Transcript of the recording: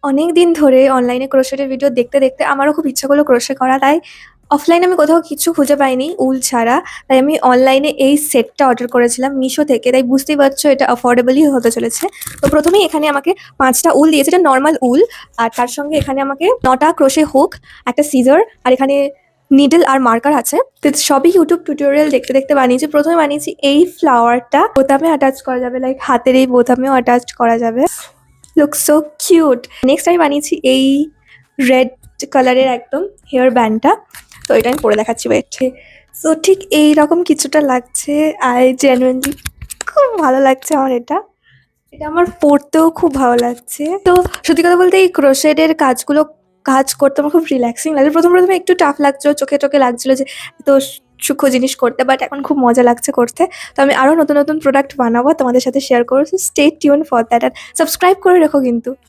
অনেক দিন ধরে অনলাইনে ক্রোশেটের ভিডিও দেখতে দেখতে আমারও খুব ইচ্ছা করলো ক্রোশে করা। তাই অফলাইনে আমি কোথাও কিছু খুঁজে পাইনি উল ছাড়া। তাই আমি অনলাইনে এই সেটটা অর্ডার করেছিলাম মিশো থেকে। তাই বুঝতেই পারছো এটা অ্যাফোর্ডেবলই হতে চলেছে। তো প্রথমেই এখানে আমাকে ৫টা উল দিয়েছে, এটা নর্মাল উল। আর তার সঙ্গে এখানে আমাকে ৯টা ক্রোশে হুক, একটা সিজার, আর এখানে নিডল আর মার্কার আছে। তো সবই ইউটিউব টিউটোরিয়াল দেখতে দেখতে বানিয়েছি। প্রথমে বানিয়েছি এই ফ্লাওয়ারটা, বোতামে অ্যাটাচ করা যাবে, লাইক হাতের এই বোতামেও অ্যাটাচ করা যাবে। Look so cute. নেক্সট আমি বানিয়েছি এই রেড কালারের একদম হেয়ার ব্যান্ডটা। তো এটা আমি পরে দেখাচ্ছি, ওয়েট। সো ঠিক এইরকম কিছুটা লাগছে। আই জেনুইনলি খুব ভালো লাগছে আমার এটা। এটা আমার পড়তেও খুব ভালো লাগছে। তো সত্যি কথা বলতে এই ক্রোশেটের কাজ করতে আমার খুব রিল্যাক্সিং লাগে। প্রথমে একটু টাফ লাগছিল, চোখে টোকে লাগছিল যে এত সূক্ষ্ম জিনিস করতে, বাট এখন খুব মজা লাগছে করতে। তো আমি আরও নতুন নতুন প্রোডাক্ট বানাবো, তোমাদের সাথে শেয়ার করবো। So stay tune for that, আর সাবস্ক্রাইব করে রেখো কিন্তু।